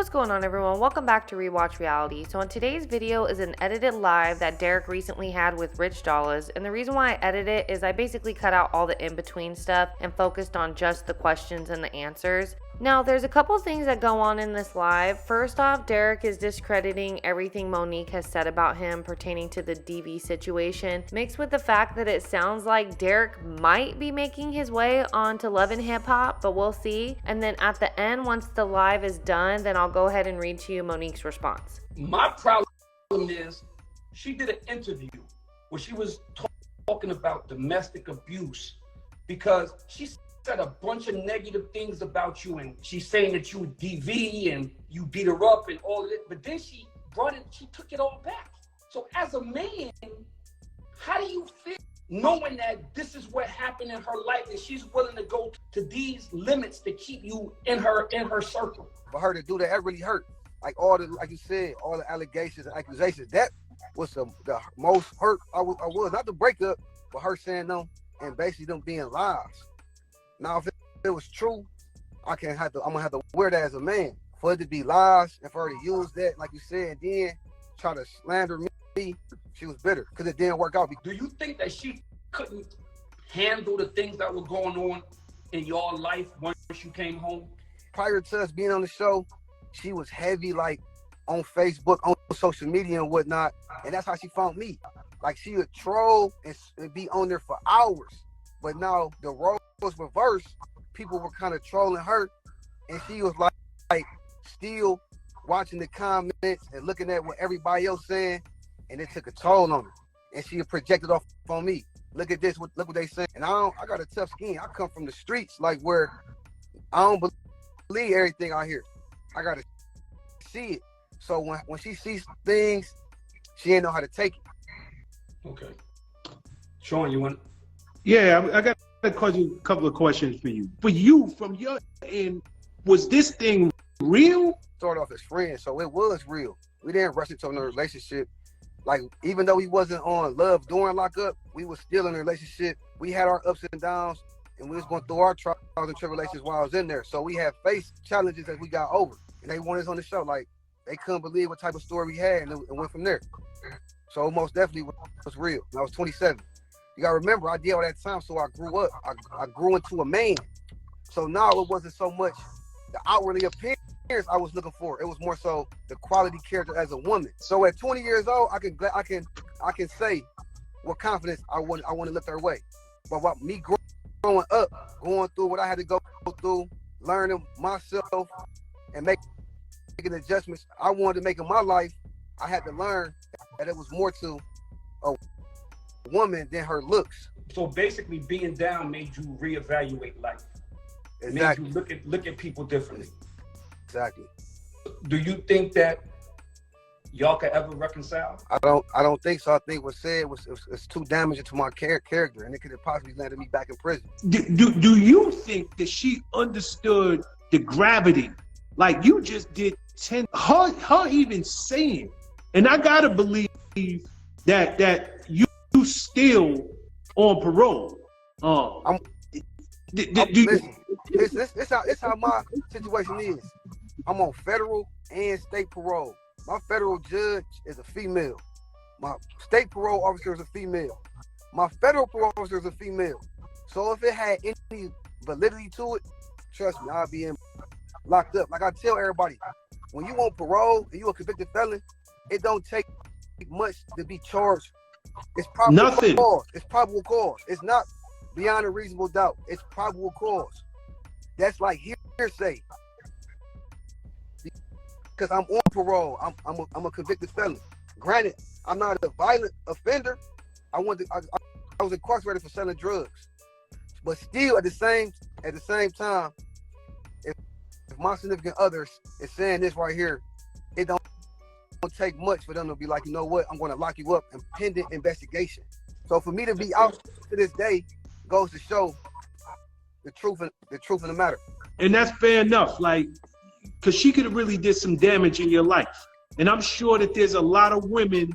What's going on, everyone? Welcome back to Rewatch Reality. So in today's video is an edited live that Derek recently had with Rich Dollaz, and the reason why I edited it is I basically cut out all the in-between stuff and focused on just the questions and the answers. Now, there's a couple things that go on in this live. First off, Derek is discrediting everything Monique has said about him pertaining to the DV situation, mixed with the fact that it sounds like Derek might be making his way onto Love and Hip Hop, but we'll see. And then at the end, once the live is done, then I'll go ahead and read to you Monique's response. My problem is she did an interview where she was talking about domestic abuse because she said a bunch of negative things about you, and she's saying that you DV and you beat her up and all of it, but then she took it all back. So as a man, how do you feel knowing that this is what happened in her life and she's willing to go to these limits to keep you in her circle? For her to do that really hurt. Like like you said, all the allegations and accusations, that was the most hurt I was. Not the breakup, but her saying no and basically them being lies. Now, if it was true, I'm gonna have to wear that as a man. For it to be lies and for her to use that, like you said, and then try to slander me, she was bitter because it didn't work out. Do you think that she couldn't handle the things that were going on in your life once you came home? Prior to us being on the show, she was heavy, like on Facebook, on social media and whatnot, and that's how she found me. Like she would troll and be on there for hours. But now the role was reversed. People were kind of trolling her, and she was like still watching the comments and looking at what everybody else saying, and it took a toll on her. And she projected off on me. Look at this, look what they saying. And I got a tough skin. I come from the streets, like where I don't believe everything I hear. I gotta see it. So when she sees things, she ain't know how to take it. Okay. Sean, you want? Yeah, I got a couple of questions for you. For you, from your end, was this thing real? Started off as friends, so it was real. We didn't rush into a relationship. Like, even though we wasn't on love during lockup, we was still in a relationship. We had our ups and downs, and we was going through our trials and tribulations while I was in there. So we had faced challenges that we got over, and they wanted us on the show. Like, they couldn't believe what type of story we had, and it went from there. So it most definitely was real. And I was 27. You gotta remember, I did all that time, so I grew up. I grew into a man. So now it wasn't so much the outwardly appearance I was looking for. It was more so the quality character as a woman. So at 20 years old, I can say with confidence I want to look her way. But what me growing up, going through what I had to go through, learning myself and making adjustments I wanted to make in my life, I had to learn that it was more to a woman than her looks. So basically, being down made you reevaluate life. Exactly. Made you look at people differently. Exactly. Do you think that y'all could ever reconcile? I don't think so. I think what said was too damaging to my character, and it could have possibly landed me back in prison. Do you think that she understood the gravity? Like you just did her even saying, and I gotta believe that you still on parole. This how my situation is. I'm on federal and state parole. My federal judge is a female. My state parole officer is a female. My federal parole officer is a female. So if it had any validity to it, trust me, I'll be locked up. Like I tell everybody, when you on parole and you a convicted felon, it don't take much to be charged. It's probable nothing. Cause. It's probable cause. It's not beyond a reasonable doubt. It's probable cause. That's like hearsay. Because I'm on parole. I'm a convicted felon. Granted, I'm not a violent offender. I was incarcerated for selling drugs. But still, at the same time, if my significant other is saying this right here, it don't take much for them to be like, you know what, I'm going to lock you up in pending investigation. So for me to be out to this day goes to show the truth of the matter. And that's fair enough. Like, because she could have really did some damage in your life. And I'm sure that there's a lot of women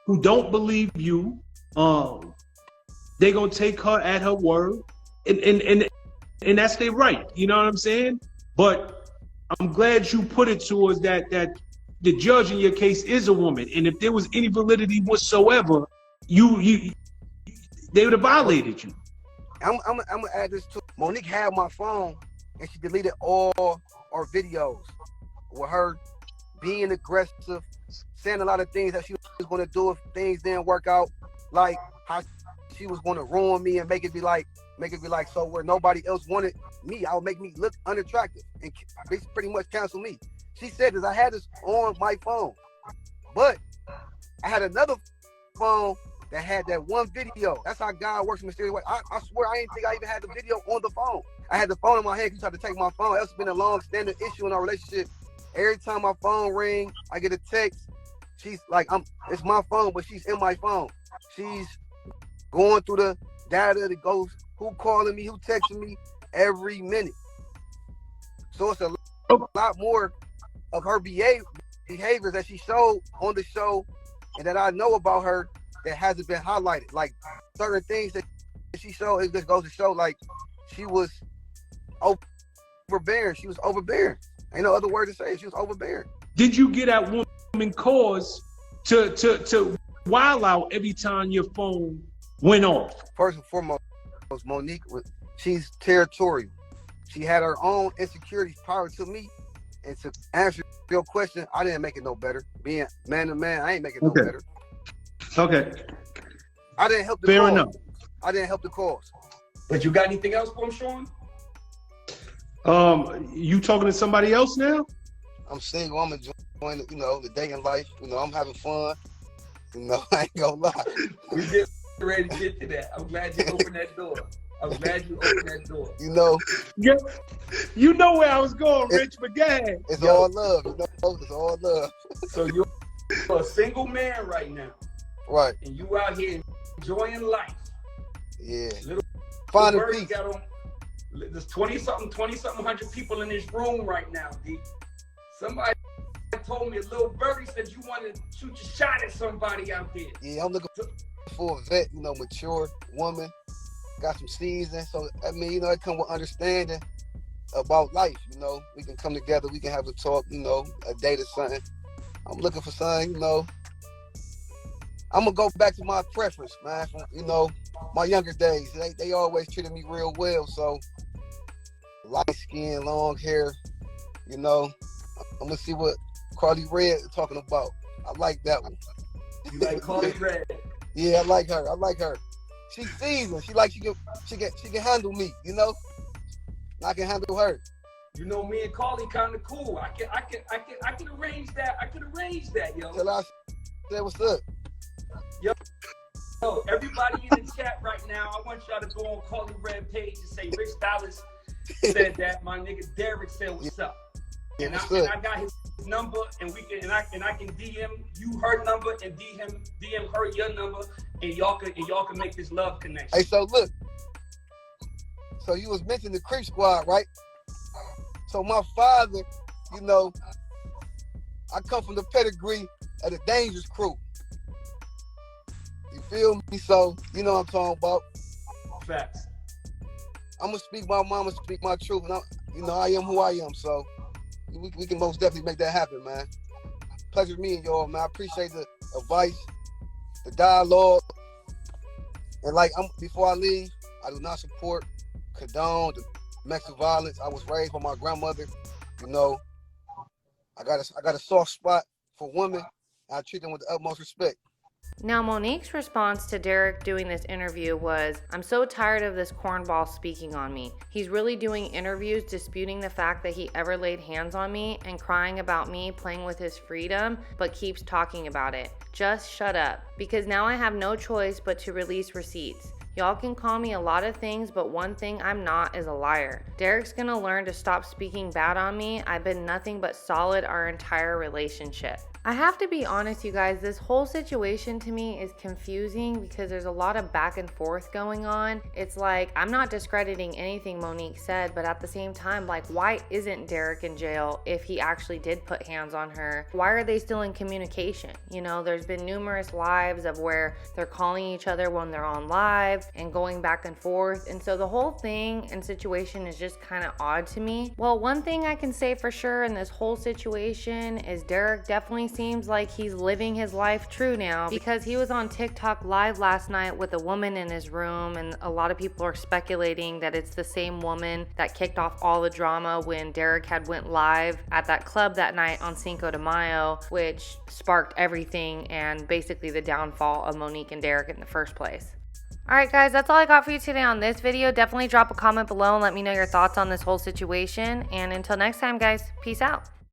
who don't believe you. They're going to take her at her word. And that's their right. You know what I'm saying? But I'm glad you put it to us that the judge in your case is a woman, and if there was any validity whatsoever, they would have violated you. I'm gonna add this too. Monique had my phone, and she deleted all our videos with her being aggressive, saying a lot of things that she was gonna do if things didn't work out, like how she was gonna ruin me and make it be like so where nobody else wanted me, I would make me look unattractive and pretty much cancel me. She said this. I had this on my phone, but I had another phone that had that one video. That's how God works in mysterious way. I swear I didn't think I even had the video on the phone. I had the phone in my hand. He tried to take my phone. That's been a long-standing issue in our relationship. Every time my phone rings, I get a text. She's like, it's my phone, but she's in my phone. She's going through the data that goes, who calling me, who texting me every minute. So it's a lot more of her behaviors that she showed on the show and that I know about her that hasn't been highlighted. Like certain things that she showed, it just goes to show like she was overbearing. She was overbearing. Ain't no other word to say it. She was overbearing. Did you get that woman cause to wild out every time your phone went off? First and foremost, Monique, she's territorial. She had her own insecurities prior to me. And to answer your question, I didn't make it no better. Being man to man, I ain't make it no better. Okay. I didn't help the Fair cause. enough. I didn't help the cause. But you got anything else for him, Sean? You talking to somebody else now? I'm single. I'm enjoying, the dating life. I'm having fun. I ain't gonna lie. We get ready to get to that. I'm glad you opened that door. Yeah. You know where I was going, Rich, but go ahead. It's all love, It's all love. So you're a single man right now. Right. And you out here enjoying life. Yeah. Finding peace. There's 20-something hundred people in this room right now, D. Somebody told me, a little birdie said you wanted to shoot your shot at somebody out there. Yeah, I'm looking for a vet, mature woman, got some season. So, it comes with understanding about life, We can come together, we can have a talk, a date or something. I'm looking for something, I'm gonna go back to my preference, man. From, my younger days, they always treated me real well. So, light skin, long hair, I'm gonna see what Carly Red is talking about. I like that one. You like Carly Red? Yeah, I like her. She's seasoned. She can handle me, I can handle her. Me and Carly kind of cool. I can arrange that. I can arrange that, yo. Tell her I said what's up. Yo, everybody in the chat right now, I want y'all to go on Carly Red page and say Rich Dollaz said that. My nigga Derek said what's up. Yeah, and I got his number, and I can DM you her number and DM her your number, and y'all can make this love connection. Hey, so look. So you was mentioning the Creep Squad, right? So my father, I come from the pedigree of the Dangerous Crew. You feel me? So you know what I'm talking about. Facts. I'm gonna speak my mama, speak my truth, and I am who I am. So we can most definitely make that happen, man. Pleasure meeting y'all, man. I appreciate the advice, the dialogue, and before I leave, I do not support, condone domestic violence. I was raised by my grandmother. I got a soft spot for women. I treat them with the utmost respect. Now, Monique's response to Derek doing this interview was, "I'm so tired of this cornball speaking on me. He's really doing interviews disputing the fact that he ever laid hands on me and crying about me playing with his freedom, but keeps talking about it. Just shut up, because now I have no choice but to release receipts. Y'all can call me a lot of things, but one thing I'm not is a liar. Derek's gonna learn to stop speaking bad on me. I've been nothing but solid our entire relationship." I have to be honest, you guys, this whole situation to me is confusing because there's a lot of back and forth going on. It's like, I'm not discrediting anything Monique said, but at the same time, like, why isn't Derek in jail if he actually did put hands on her? Why are they still in communication? You know, there's been numerous lives of where they're calling each other when they're on live and going back and forth. And so the whole thing and situation is just kind of odd to me. Well, one thing I can say for sure in this whole situation is Derek definitely seems like he's living his life true now, because he was on TikTok live last night with a woman in his room, and a lot of people are speculating that it's the same woman that kicked off all the drama when Derek had went live at that club that night on Cinco de Mayo, which sparked everything and basically the downfall of Monique and Derek in the first place. Alright guys, that's all I got for you today on this video. Definitely drop a comment below and let me know your thoughts on this whole situation. And until next time guys, peace out.